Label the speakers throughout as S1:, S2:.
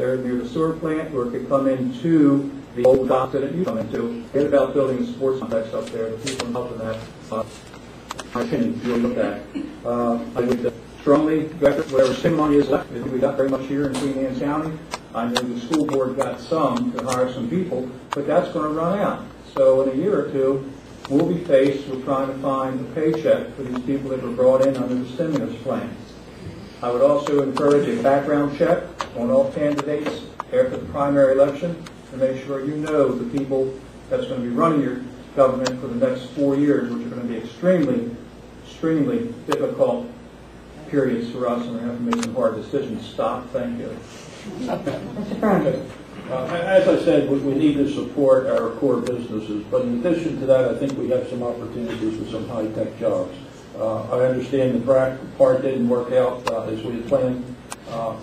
S1: there near the sewer plant, or it could come into the old dock that it used to come into. Forget about building a sports complex up there. The people involved in that, my opinion, will look at. I would strongly direct whatever SIM money is left. We got very much here in Queen Anne's County. I know the school board got some to hire some people, but that's going to run out. So in a year or two, we'll be faced with trying to find a paycheck for these people that were brought in under the stimulus plan. I would also encourage a background check on all candidates after the primary election to make sure you know the people that's going to be running your government for the next 4 years, which are going to be extremely, extremely difficult periods for us, and we're going to have to make some hard decisions. Stop. Thank you.
S2: Mr. Brown.
S3: As I said, we need to support our core businesses, but in addition to that, I think we have some opportunities for some high-tech jobs. I understand the track part didn't work out as we had planned,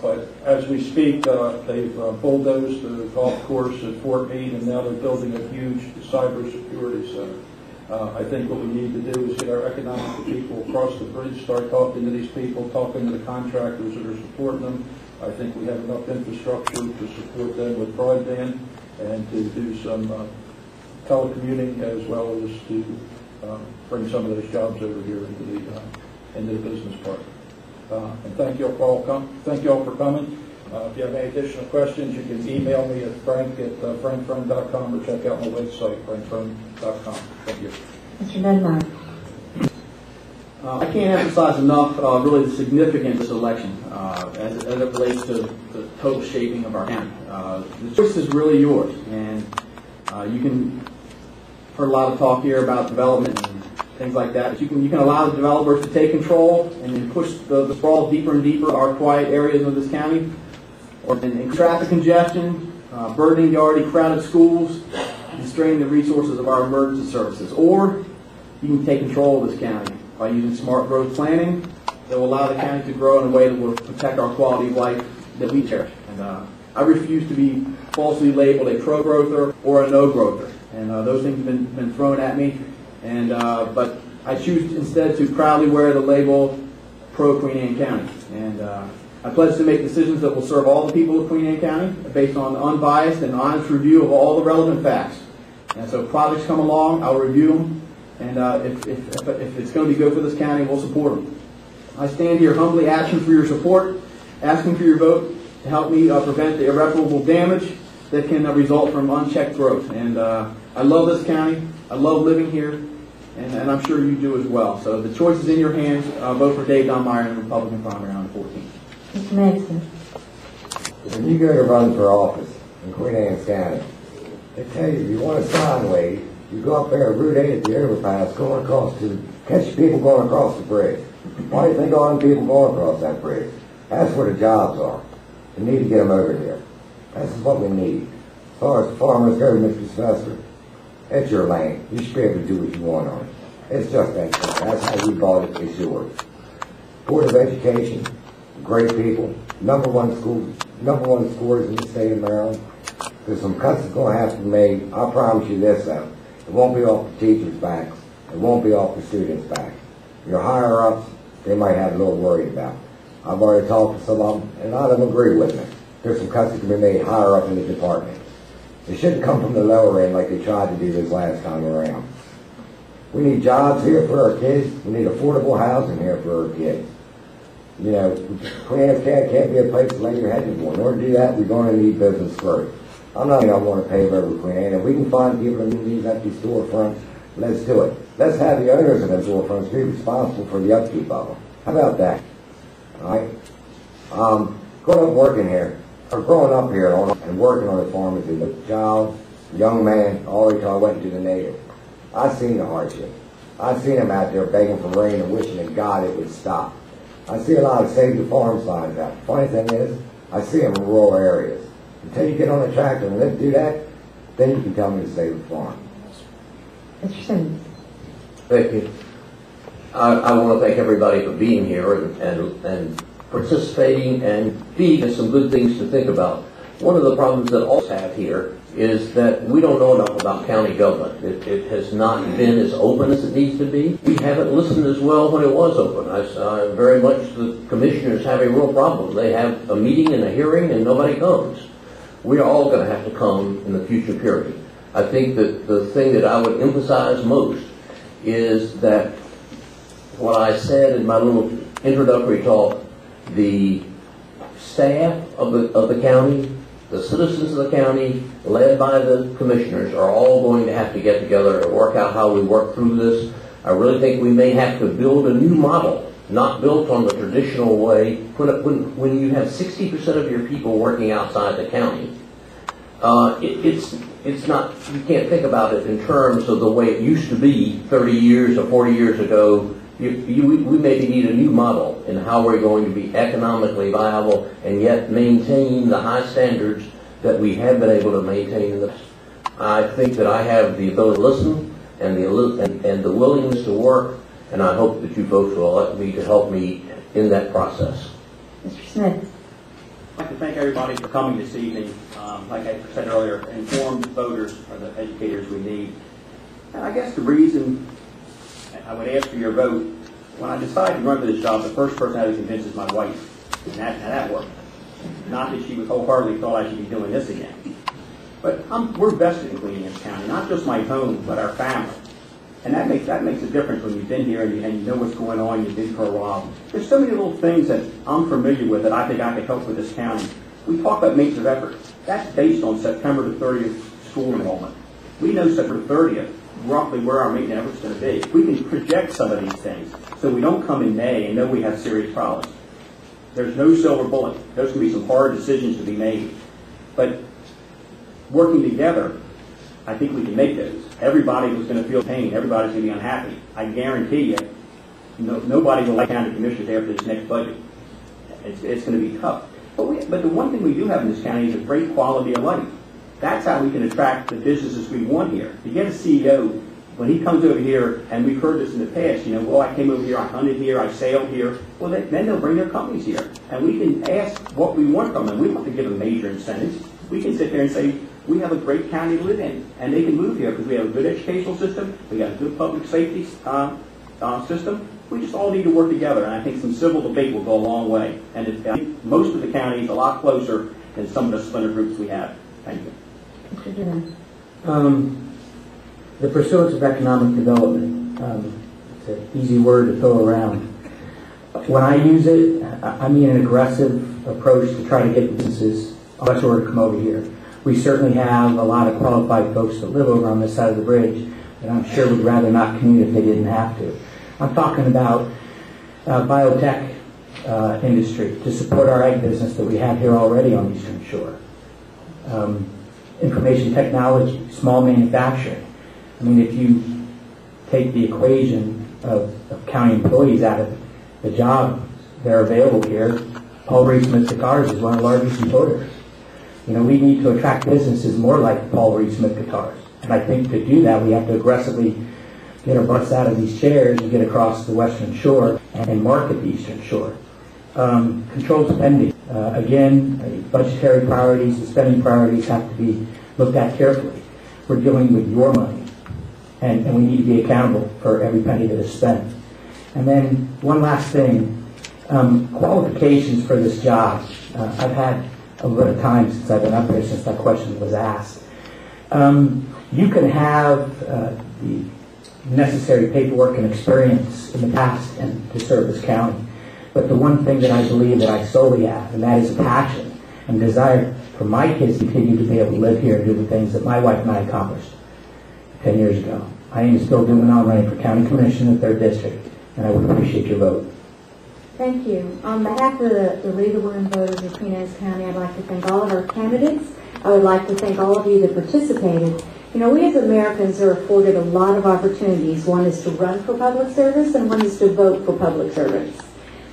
S3: but as we speak, they've bulldozed the golf course at Fort Meade, and now they're building a huge cybersecurity center. I think what we need to do is get our economic people across the bridge, start talking to these people, talking to the contractors that are supporting them. I think we have enough infrastructure to support them with broadband and to do some telecommuting, as well as to bring some of those jobs over here into the business park. And thank you all for coming. If you have any additional questions, you can email me at frank@frankfirm.com or check out my website, frankfirm.com. Thank you.
S2: Mr. Denmark.
S4: I can't emphasize enough really the significance of this election as it relates to the total shaping of our county. The choice is really yours, and you can heard a lot of talk here about development and things like that. But you can allow the developers to take control and then push the sprawl deeper and deeper our quiet areas of this county, or in traffic congestion, burdening the already crowded schools, and straining the resources of our emergency services. Or you can take control of this county by using smart growth planning that will allow the county to grow in a way that will protect our quality of life that we cherish. And I refuse to be falsely labeled a pro-growther or a no-growther. And those things have been thrown at me. And but I choose instead to proudly wear the label pro-Queen Anne County. And I pledge to make decisions that will serve all the people of Queen Anne County based on unbiased and honest review of all the relevant facts. And so projects come along, I'll review them. And if it's going to be good for this county, we'll support them. I stand here humbly asking for your support, asking for your vote to help me prevent the irreparable damage that can result from unchecked growth. And I love this county. I love living here, and I'm sure you do as well. So the choice is in your hands. Vote for Dave Donmeyer in the Republican primary on the 14th.
S2: Mr. Madison.
S5: When you go to run for office in Queen Anne's County, they tell you want a sign wave. You go up there at Route 8 at the overpass, going across to catch people going across the bridge. Why do you think all them people going across that bridge? That's where the jobs are. We need to get them over here. This is what we need. As far as the farmers go, Mr. Sylvester, it's your land. You should be able to do what you want on it. It's just that simple. That's how you bought it. It's yours. Board of Education, great people, number one scores in the state of Maryland. There's some cuts that's going to have to be made. I promise you this, though. It won't be off the teachers' backs. It won't be off the students' backs. Your higher-ups, they might have a little worried about. I've already talked to some of them, and a lot of them agree with me. There's some cuts that can be made higher up in the department. It shouldn't come from the lower end like they tried to do this last time around. We need jobs here for our kids. We need affordable housing here for our kids. You know, Queen Anne's can't be a place to lay your head anymore. In order to do that, we're going to need business first. I'm not going to want to pave over Queen Anne. If we can find people in these empty storefronts, let's do it. Let's have the owners of those storefronts be responsible for the upkeep of them. How about that? All right? Growing up working here, or growing up here and working on the farm as a child, young man, all the way till I went to the native. I seen the hardship. I seen them out there begging for rain and wishing to God it would stop. I see a lot of save the farm signs out. The funny thing is, I see them in rural areas. Until you get on a tractor and let's do that, then you can tell me to save the farm.
S2: Mr. Simmons.
S6: Thank you. I want to thank everybody for being here and participating and feeding us some good things to think about. One of the problems that all have here is that we don't know enough about county government. It has not been as open as it needs to be. We haven't listened as well when it was open. I very much the commissioners have a real problem. They have a meeting and a hearing and nobody comes. We are all going to have to come in the future period. I think that the thing that I would emphasize most is that what I said in my little introductory talk, the staff of the county, the citizens of the county, led by the commissioners, are all going to have to get together and work out how we work through this. I really think we may have to build a new model, not built on the traditional way. When you have 60% of your people working outside the county, it's not, you can't think about it in terms of the way it used to be 30 years or 40 years ago. We maybe need a new model in how we're going to be economically viable and yet maintain the high standards that we have been able to maintain in the past. I think that I have the ability to listen and the willingness to work, and I hope that you folks will let me to help me in that process.
S2: Mr. Smith.
S4: I'd like to thank everybody for coming this evening. Like I said earlier, informed voters are the educators we need. And I guess the reason I would ask for your vote, when I decided to run for this job, the first person I had to convince is my wife. And that worked. Not that she was wholeheartedly thought I should be doing this again. But we're vested in Queen Anne's County, not just my home, but our family. And that makes a difference when you've been here and you know what's going on, you've been for a while. There's so many little things that I'm familiar with that I think I could help with this county. We talk about maintenance of effort. That's based on September the 30th school enrollment. We know September 30th, roughly where our maintenance effort's going to be. We can project some of these things so we don't come in May and know we have serious problems. There's no silver bullet. There's going to be some hard decisions to be made. But working together, I think we can make those. Everybody was going to feel pain. Everybody's going to be unhappy. I guarantee you, nobody will like county commissioners after this next budget. It's going to be tough. But the one thing we do have in this county is a great quality of life. That's how we can attract the businesses we want here. To get a CEO, when he comes over here, and we've heard this in the past, well, I came over here, I hunted here, I sailed here. Well, then they'll bring their companies here. And we can ask what we want from them. We don't have to give them major incentives. We can sit there and say, we have a great county to live in, and they can move here because we have a good educational system, we got a good public safety system. We just all need to work together, and I think some civil debate will go a long way. And I think most of the county is a lot closer than some of the splinter groups we have. Thank you.
S2: Mr. Durham.
S7: The pursuance of economic development, it's an easy word to throw around. When I use it, I mean an aggressive approach to try to get businesses on shore to come over here. We certainly have a lot of qualified folks that live over on this side of the bridge, and I'm sure would rather not commute if they didn't have to. I'm talking about biotech industry to support our ag business that we have here already on the Eastern Shore. Information technology, small manufacturing. I mean, if you take the equation of county employees out of the job that are available here, Paul Reed Smith Guitars is one of the largest employers. We need to attract businesses more like Paul Reed Smith Guitars. And I think to do that, we have to aggressively get our butts out of these chairs and get across the Western Shore and market the Eastern Shore. Controlled spending. Again, budgetary priorities and spending priorities have to be looked at carefully. We're dealing with your money, and we need to be accountable for every penny that is spent. And then one last thing, qualifications for this job. I've had a little bit of time since I've been up here since that question was asked. You can have the necessary paperwork and experience in the past and to serve this county. But the one thing that I believe that I solely have, and that is a passion and desire for my kids to continue to be able to live here and do the things that my wife and I accomplished 10 years ago. I am still doing it. I'm running for county commission in the 3rd district, and I would appreciate your vote.
S2: Thank you. On behalf of the League of Women Voters of Queen Anne's County, I'd like to thank all of our candidates. I would like to thank all of you that participated. We as Americans are afforded a lot of opportunities. One is to run for public service, and one is to vote for public service.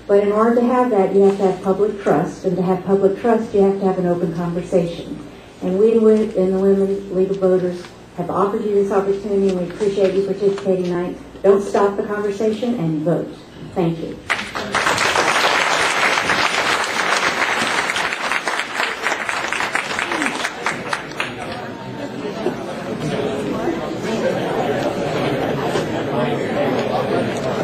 S2: But in order to have that, you have to have public trust, and to have public trust, you have to have an open conversation. And we in the Women's League of Voters have offered you this opportunity, and we appreciate you participating tonight. Don't stop the conversation and vote. Thank you.